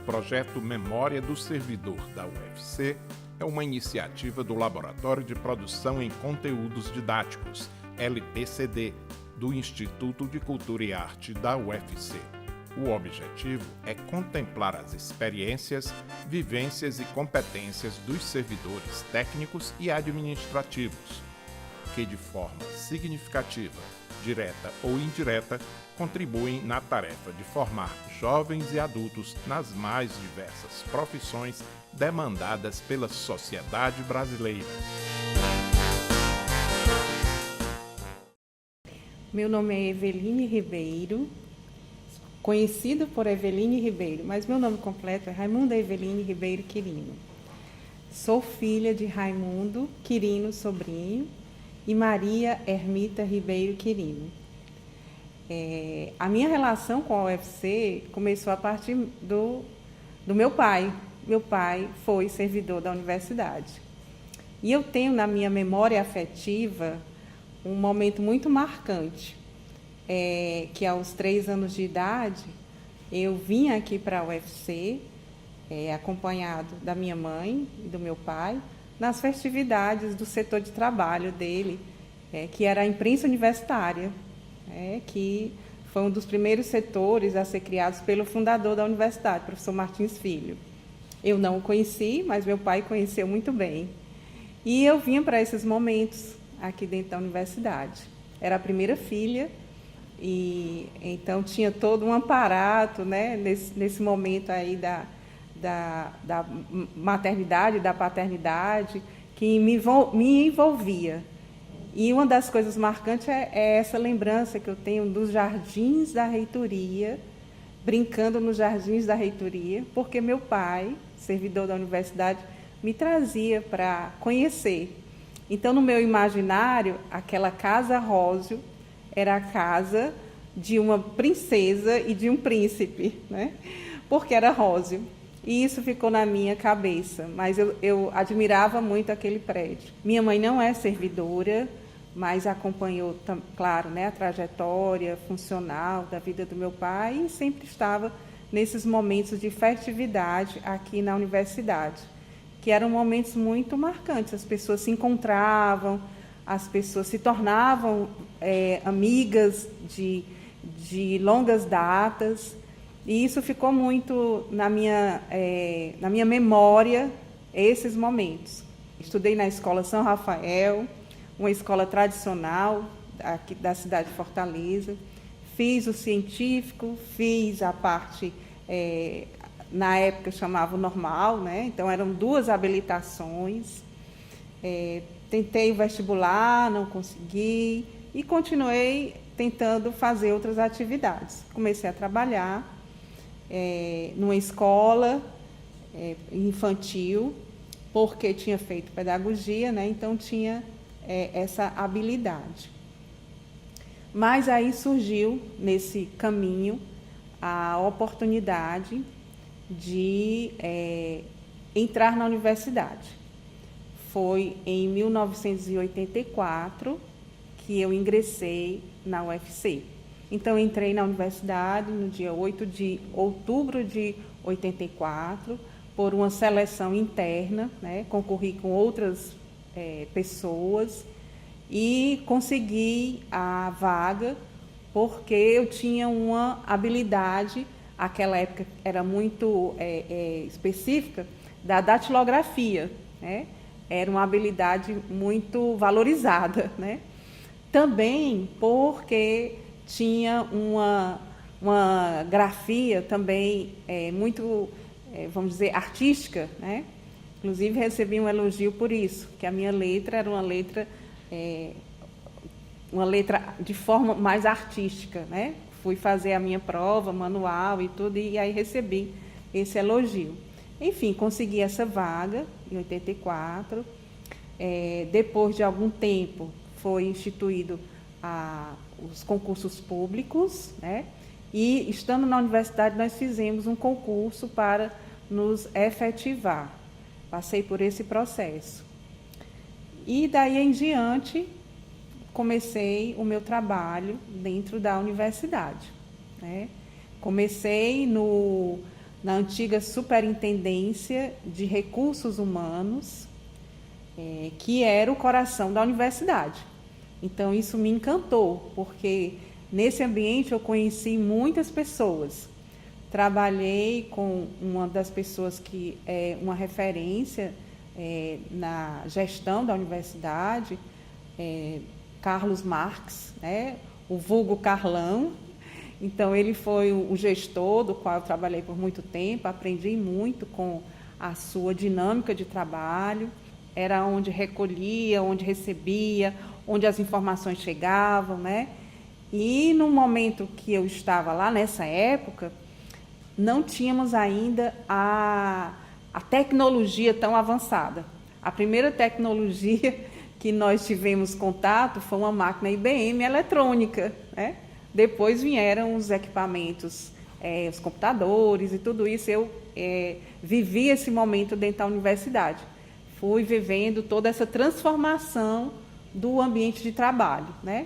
projeto Memória do Servidor da UFC é uma iniciativa do Laboratório de Produção em Conteúdos Didáticos, LPCD, do Instituto de Cultura e Arte da UFC. O objetivo é contemplar as experiências, vivências e competências dos servidores técnicos e administrativos, que de forma significativa, direta ou indireta, contribuem na tarefa de formar jovens e adultos nas mais diversas profissões demandadas pela sociedade brasileira. Meu nome é Eveline Ribeiro, conhecido por Eveline Ribeiro, mas meu nome completo é Raimunda Eveline Ribeiro Quirino. Sou filha de Raimundo Quirino Sobrinho e Maria Ermita Ribeiro Quirino. A minha relação com a UFC começou a partir do meu pai. Meu pai foi servidor da universidade. E eu tenho na minha memória afetiva um momento muito marcante, que aos 3 anos de idade eu vim aqui para a UFC, acompanhado da minha mãe e do meu pai, nas festividades do setor de trabalho dele, que era a imprensa universitária, que foi um dos primeiros setores a ser criados pelo fundador da universidade, professor Martins Filho. Eu não o conheci, mas meu pai conheceu muito bem. E eu vinha para esses momentos aqui dentro da universidade. Era a primeira filha, e então tinha todo um aparato, né, nesse momento aí da maternidade, da paternidade, que me envolvia. E uma das coisas marcantes é essa lembrança que eu tenho dos jardins da reitoria, brincando nos jardins da reitoria, porque meu pai, servidor da universidade, me trazia para conhecer. Então, no meu imaginário, aquela casa Rósio era a casa de uma princesa e de um príncipe, né? Porque era Rósio. E isso ficou na minha cabeça, mas eu admirava muito aquele prédio. Minha mãe não é servidora, mas acompanhou, claro, né, a trajetória funcional da vida do meu pai e sempre estava nesses momentos de festividade aqui na universidade, que eram momentos muito marcantes. As pessoas se encontravam, as pessoas se tornavam amigas de longas datas, e isso ficou muito na minha memória, esses momentos. Estudei na Escola São Rafael, uma escola tradicional aqui da cidade de Fortaleza. Fiz o científico, fiz a parte, na época chamava normal, né? Então eram 2 habilitações. Tentei o vestibular, não consegui, e continuei tentando fazer outras atividades. Comecei a trabalhar numa escola infantil, porque tinha feito pedagogia, né? Então tinha essa habilidade. Mas aí surgiu, nesse caminho, a oportunidade de entrar na universidade. Foi em 1984 que eu ingressei na UFC. Então, entrei na universidade no dia 8 de outubro de 84, por uma seleção interna, né? Concorri com outras pessoas e consegui a vaga porque eu tinha uma habilidade, aquela época era muito específica, da datilografia, né? Era uma habilidade muito valorizada, né? Também porque tinha uma grafia também muito, vamos dizer, artística, né? Inclusive, recebi um elogio por isso, que a minha letra era uma letra de forma mais artística, né? Fui fazer a minha prova, manual e tudo, e aí recebi esse elogio. Enfim, consegui essa vaga em 84. Depois de algum tempo, foi instituído os concursos públicos, né? E, estando na universidade, nós fizemos um concurso para nos efetivar. Passei por esse processo. E daí em diante, comecei o meu trabalho dentro da universidade, né? Comecei na antiga Superintendência de Recursos Humanos, que era o coração da universidade. Então, isso me encantou, porque nesse ambiente eu conheci muitas pessoas. Trabalhei com uma das pessoas que é uma referência na gestão da universidade, Carlos Marques, né, o vulgo Carlão. Então, ele foi o gestor do qual eu trabalhei por muito tempo, aprendi muito com a sua dinâmica de trabalho, era onde recolhia, onde recebia, onde as informações chegavam, né? E no momento que eu estava lá, nessa época, não tínhamos ainda a tecnologia tão avançada. A primeira tecnologia que nós tivemos contato foi uma máquina IBM eletrônica, né? Depois vieram os equipamentos, os computadores e tudo isso. Eu vivi esse momento dentro da universidade. Fui vivendo toda essa transformação do ambiente de trabalho, né?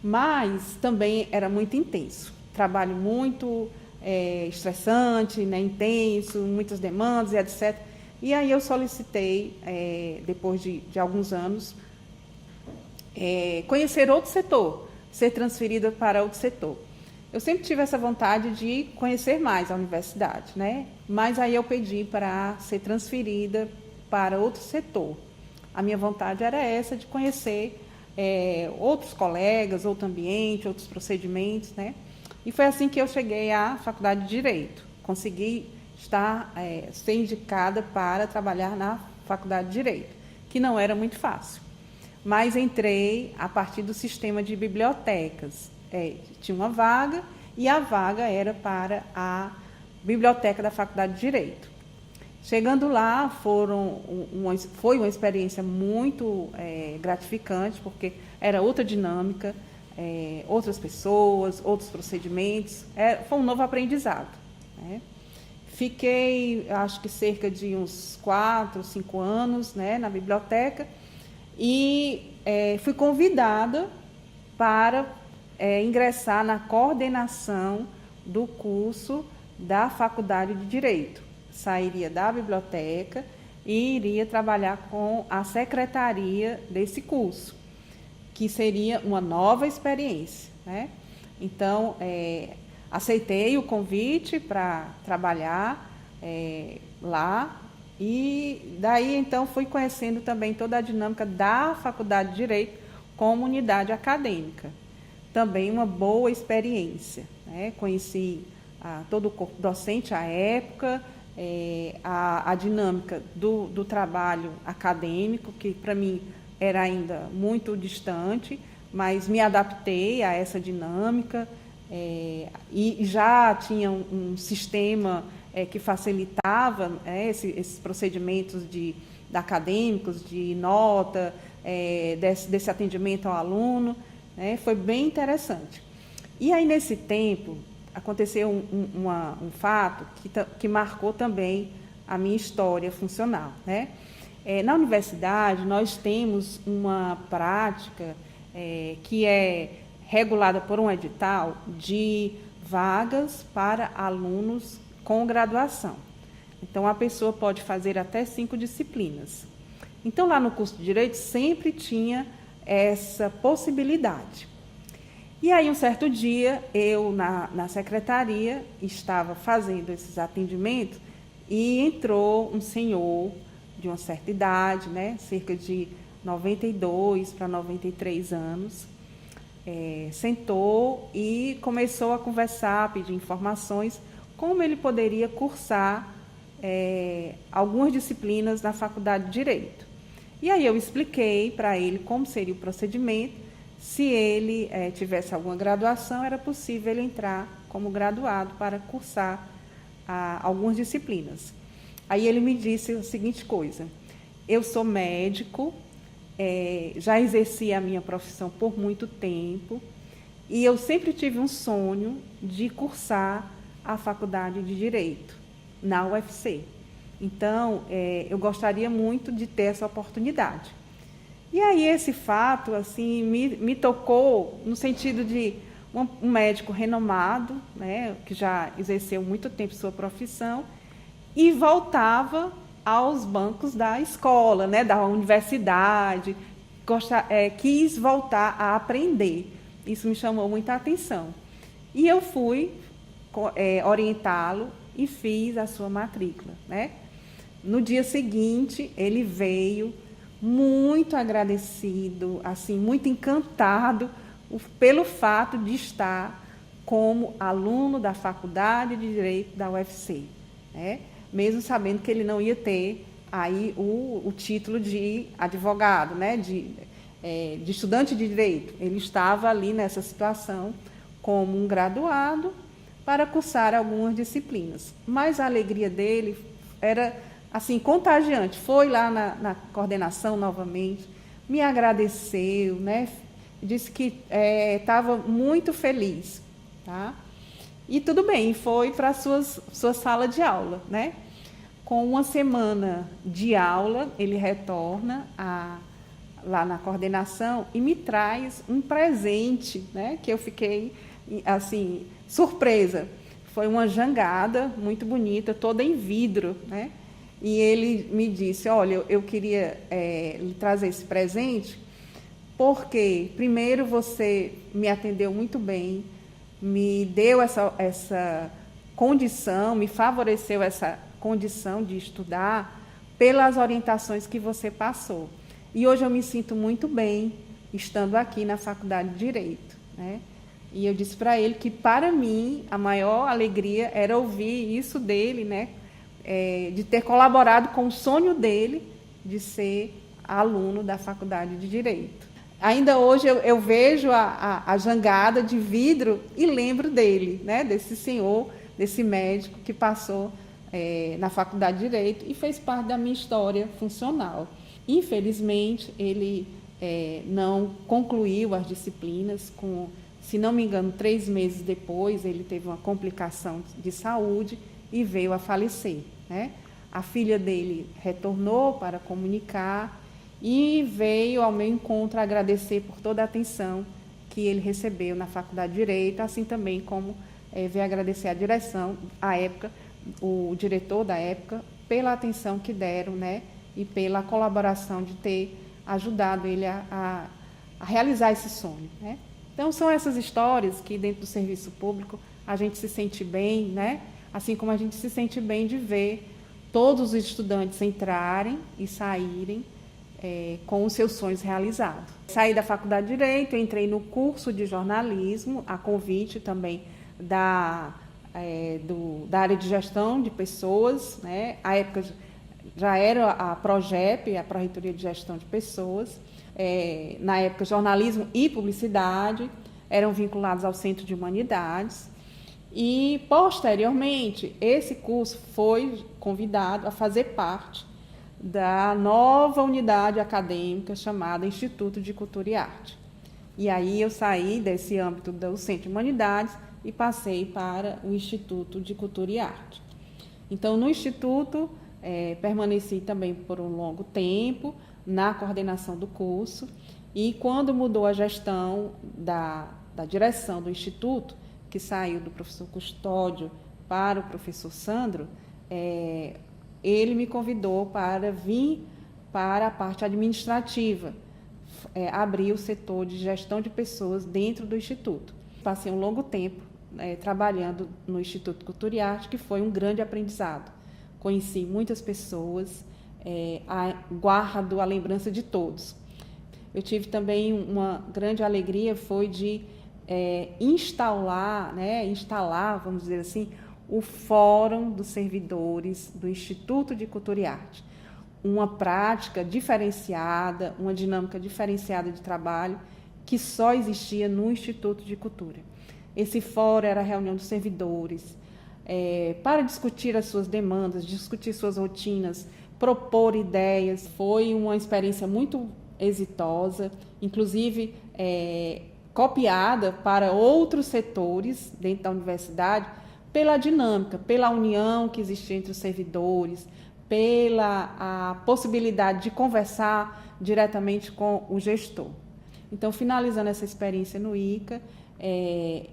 Mas também era muito intenso. Trabalho muito estressante, né? Intenso, muitas demandas e etc. E aí eu solicitei, depois de alguns anos, conhecer outro setor, ser transferida para outro setor. Eu sempre tive essa vontade de conhecer mais a universidade, né? Mas aí eu pedi para ser transferida para outro setor. A minha vontade era essa, de conhecer outros colegas, outro ambiente, outros procedimentos, né? E foi assim que eu cheguei à Faculdade de Direito. Consegui ser indicada para trabalhar na Faculdade de Direito, que não era muito fácil. Mas entrei a partir do sistema de bibliotecas. Tinha uma vaga, e a vaga era para a biblioteca da Faculdade de Direito. Chegando lá, foi uma experiência muito gratificante, porque era outra dinâmica, outras pessoas, outros procedimentos. Foi um novo aprendizado, né? Fiquei, acho que cerca de uns 4, 5 anos, né, na biblioteca, e fui convidada para ingressar na coordenação do curso da Faculdade de Direito. Sairia da biblioteca e iria trabalhar com a secretaria desse curso, que seria uma nova experiência, né? Então, aceitei o convite para trabalhar lá, e daí então fui conhecendo também toda a dinâmica da Faculdade de Direito como unidade acadêmica. Também uma boa experiência, né? Conheci todo o corpo docente à época, a dinâmica do trabalho acadêmico, que para mim era ainda muito distante, mas me adaptei a essa dinâmica, e já tinha um sistema que facilitava esses procedimentos acadêmicos, de nota, desse atendimento ao aluno, né? Foi bem interessante. E aí, nesse tempo, aconteceu um fato que marcou também a minha história funcional, né? Na universidade, nós temos uma prática que é regulada por um edital de vagas para alunos com graduação. Então, a pessoa pode fazer até 5 disciplinas. Então, lá no curso de Direito, sempre tinha essa possibilidade. E aí, um certo dia, eu, na secretaria, estava fazendo esses atendimentos, e entrou um senhor de uma certa idade, né, cerca de 92 para 93 anos, sentou e começou a conversar, a pedir informações, como ele poderia cursar algumas disciplinas na Faculdade de Direito. E aí eu expliquei para ele como seria o procedimento. Se ele tivesse alguma graduação, era possível ele entrar como graduado para cursar algumas disciplinas. Aí ele me disse a seguinte coisa: eu sou médico, já exerci a minha profissão por muito tempo, e eu sempre tive um sonho de cursar a Faculdade de Direito na UFC. Então, eu gostaria muito de ter essa oportunidade. E aí esse fato assim me tocou no sentido de, um médico renomado, né, que já exerceu muito tempo sua profissão, e voltava aos bancos da escola, né, da universidade, quis voltar a aprender. Isso me chamou muita atenção. E eu fui orientá-lo e fiz a sua matrícula, né? No dia seguinte, ele veio muito agradecido, assim, muito encantado pelo fato de estar como aluno da Faculdade de Direito da UFC, né? Mesmo sabendo que ele não ia ter aí o título de advogado, né? de estudante de direito. Ele estava ali nessa situação como um graduado para cursar algumas disciplinas. Mas a alegria dele era assim contagiante. Foi lá na coordenação novamente, me agradeceu, né? Disse que estava muito feliz, tá? E tudo bem, foi para a sua sala de aula, né? Com uma semana de aula, ele retorna lá na coordenação e me traz um presente, né? Que eu fiquei assim surpresa. Foi uma jangada muito bonita, toda em vidro, né? E ele me disse: olha, eu queria lhe trazer esse presente porque, primeiro, você me atendeu muito bem, me deu essa condição, me favoreceu essa condição de estudar pelas orientações que você passou. E hoje eu me sinto muito bem estando aqui na Faculdade de Direito, né? E eu disse para ele que, para mim, a maior alegria era ouvir isso dele, né? De ter colaborado com o sonho dele de ser aluno da Faculdade de Direito. Ainda hoje eu vejo a jangada de vidro e lembro dele, né? Desse senhor, desse médico que passou na Faculdade de Direito e fez parte da minha história funcional. Infelizmente, ele não concluiu as disciplinas. Se não me engano, 3 meses depois, ele teve uma complicação de saúde e veio a falecer, né? A filha dele retornou para comunicar e veio ao meu encontro agradecer por toda a atenção que ele recebeu na Faculdade de Direito, assim também como veio agradecer à direção, à época, o diretor da época, pela atenção que deram, né? E pela colaboração de ter ajudado ele a realizar esse sonho, né? Então, são essas histórias que, dentro do serviço público, a gente se sente bem, né? Assim como a gente se sente bem de ver todos os estudantes entrarem e saírem com os seus sonhos realizados. Saí da Faculdade de Direito, entrei no curso de jornalismo, a convite também da área de gestão de pessoas, né? À época já era a PROGEP, a Pró-Reitoria de Gestão de Pessoas. Na época, jornalismo e publicidade eram vinculados ao Centro de Humanidades. E, posteriormente, esse curso foi convidado a fazer parte da nova unidade acadêmica chamada Instituto de Cultura e Arte. E aí eu saí desse âmbito do Centro de Humanidades e passei para o Instituto de Cultura e Arte. Então, no Instituto, permaneci também por um longo tempo na coordenação do curso, e quando mudou a gestão da direção do Instituto, que saiu do professor Custódio para o professor Sandro, ele me convidou para vir para a parte administrativa, abrir o setor de gestão de pessoas dentro do Instituto. Passei um longo tempo trabalhando no Instituto de Cultura e Arte, que foi um grande aprendizado. Conheci muitas pessoas, guardo a lembrança de todos. Eu tive também uma grande alegria, foi de instalar, vamos dizer assim, o Fórum dos Servidores do Instituto de Cultura e Arte. Uma prática diferenciada, uma dinâmica diferenciada de trabalho que só existia no Instituto de Cultura. Esse fórum era a reunião dos servidores, para discutir as suas demandas, discutir suas rotinas, propor ideias. Foi uma experiência muito exitosa, inclusive copiada para outros setores dentro da universidade, pela dinâmica, pela união que existia entre os servidores, pela a possibilidade de conversar diretamente com o gestor. Então, finalizando essa experiência no ICA,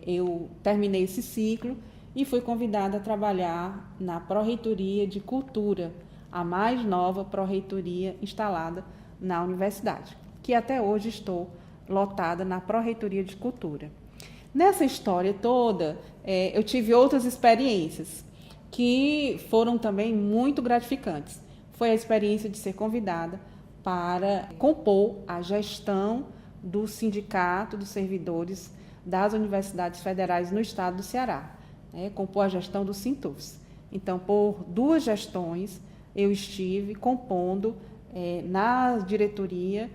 eu terminei esse ciclo e fui convidada a trabalhar na Pró-Reitoria de Cultura, a mais nova pró-reitoria instalada na universidade, que até hoje estou lotada na Pró-Reitoria de Cultura. Nessa história toda, eu tive outras experiências que foram também muito gratificantes. Foi a experiência de ser convidada para compor a gestão do Sindicato dos Servidores das Universidades Federais no estado do Ceará, compor a gestão do Sintufs. Então, por 2 gestões, eu estive compondo na diretoria,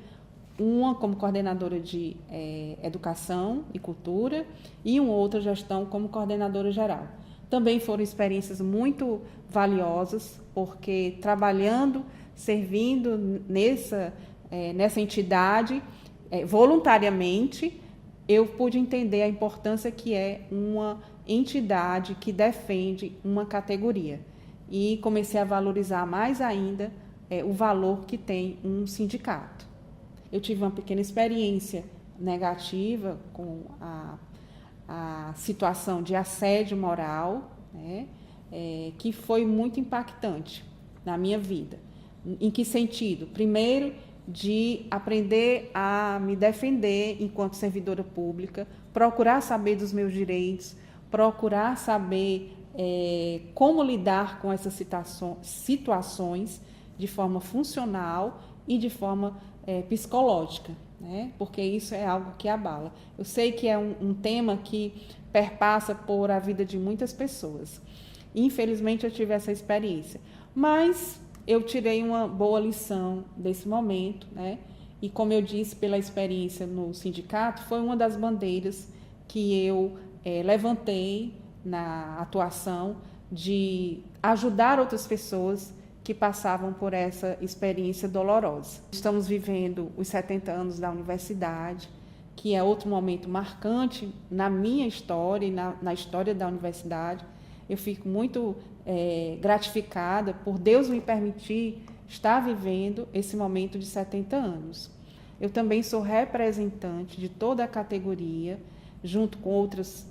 uma como coordenadora de Educação e Cultura e uma outra gestão como coordenadora geral. Também foram experiências muito valiosas, porque trabalhando, servindo nessa entidade, voluntariamente, eu pude entender a importância que é uma entidade que defende uma categoria. E comecei a valorizar mais ainda o valor que tem um sindicato. Eu tive uma pequena experiência negativa com a situação de assédio moral, que foi muito impactante na minha vida. Em que sentido? Primeiro, de aprender a me defender enquanto servidora pública, procurar saber dos meus direitos, procurar saber como lidar com essas situações de forma funcional e de forma psicológica, porque isso é algo que abala. Eu sei que é um tema que perpassa por a vida de muitas pessoas. Infelizmente, eu tive essa experiência, mas eu tirei uma boa lição desse momento, e como eu disse, pela experiência no sindicato, foi uma das bandeiras que eu levantei na atuação de ajudar outras pessoas que passavam por essa experiência dolorosa. Estamos vivendo os 70 anos da universidade, que é outro momento marcante na minha história e na história da universidade. Eu fico muito gratificada por Deus me permitir estar vivendo esse momento de 70 anos. Eu também sou representante de toda a categoria, junto com outras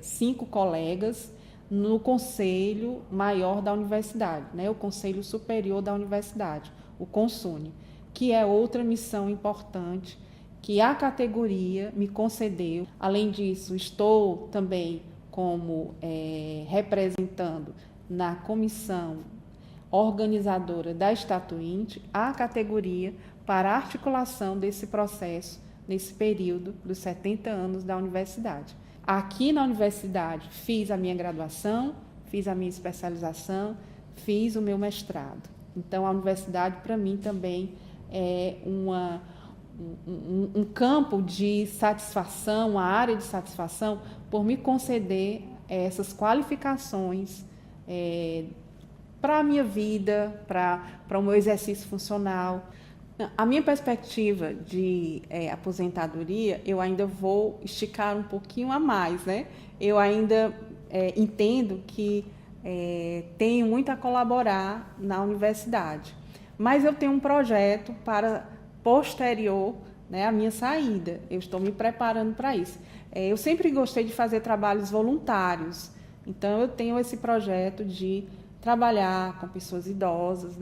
5 colegas, no Conselho Maior da Universidade, o Conselho Superior da Universidade, o CONSUNE, que é outra missão importante que a categoria me concedeu. Além disso, estou também como representando na comissão organizadora da Estatuinte a categoria para a articulação desse processo nesse período dos 70 anos da universidade. Aqui na universidade fiz a minha graduação, fiz a minha especialização, fiz o meu mestrado. Então, a universidade, para mim, também é um campo de satisfação, uma área de satisfação, por me conceder essas qualificações para a minha vida, para o meu exercício funcional. A minha perspectiva de aposentadoria, eu ainda vou esticar um pouquinho a mais, Eu ainda entendo que tenho muito a colaborar na universidade, mas eu tenho um projeto para posterior à minha saída. Eu estou me preparando para isso. Eu sempre gostei de fazer trabalhos voluntários, então eu tenho esse projeto de trabalhar com pessoas idosas,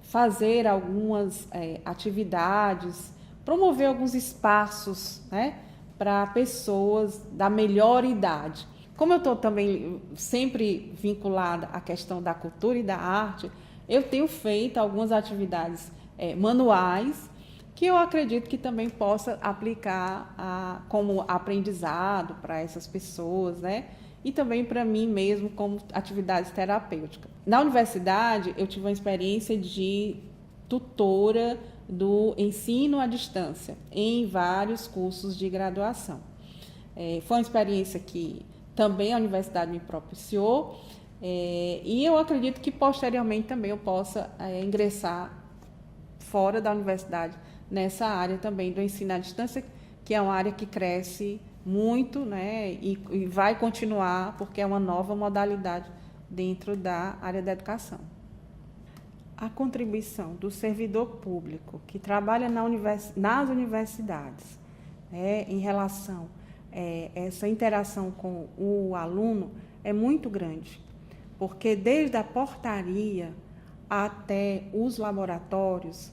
fazer algumas atividades, promover alguns espaços para pessoas da melhor idade. Como eu estou também sempre vinculada à questão da cultura e da arte, eu tenho feito algumas atividades manuais que eu acredito que também possa aplicar como aprendizado para essas pessoas, e também para mim mesmo como atividades terapêuticas. Na universidade, eu tive uma experiência de tutora do ensino à distância em vários cursos de graduação. Foi uma experiência que também a universidade me propiciou, e eu acredito que posteriormente também eu possa ingressar fora da universidade nessa área também do ensino à distância, que é uma área que cresce muito, e vai continuar, porque é uma nova modalidade dentro da área da educação. A contribuição do servidor público que trabalha nas universidades, em relação a essa interação com o aluno é muito grande, porque desde a portaria até os laboratórios,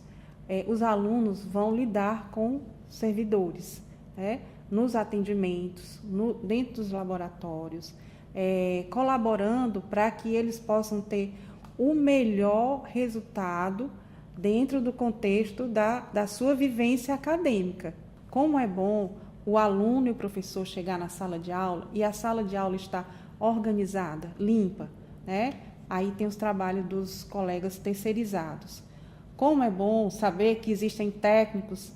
os alunos vão lidar com servidores, nos atendimentos, dentro dos laboratórios, colaborando para que eles possam ter o melhor resultado dentro do contexto da sua vivência acadêmica. Como é bom o aluno e o professor chegar na sala de aula e a sala de aula está organizada, limpa, Aí tem os trabalhos dos colegas terceirizados. Como é bom saber que existem técnicos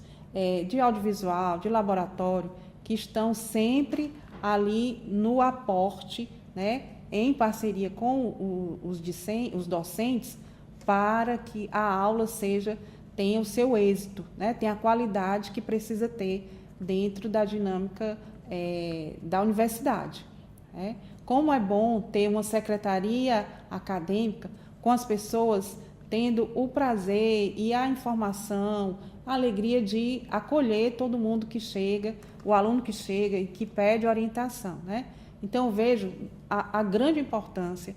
de audiovisual, de laboratório, que estão sempre ali no aporte, em parceria com os docentes, para que a aula tenha o seu êxito, tenha a qualidade que precisa ter dentro da dinâmica da universidade. Como é bom ter uma secretaria acadêmica com as pessoas tendo o prazer e a informação, a alegria de acolher todo mundo que chega, o aluno que chega e que pede orientação, Então, eu vejo a grande importância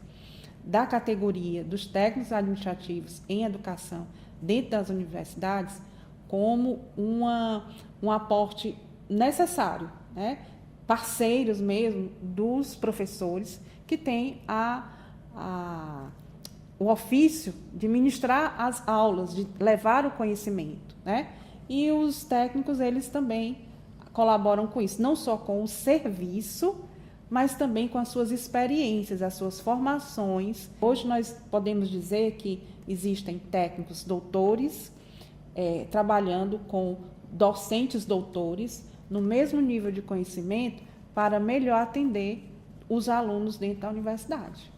da categoria dos técnicos administrativos em educação dentro das universidades como um aporte necessário, parceiros mesmo dos professores que têm o ofício de ministrar as aulas, de levar o conhecimento, E os técnicos, eles também colaboram com isso, não só com o serviço, mas também com as suas experiências, as suas formações. Hoje nós podemos dizer que existem técnicos doutores trabalhando com docentes doutores no mesmo nível de conhecimento para melhor atender os alunos dentro da universidade.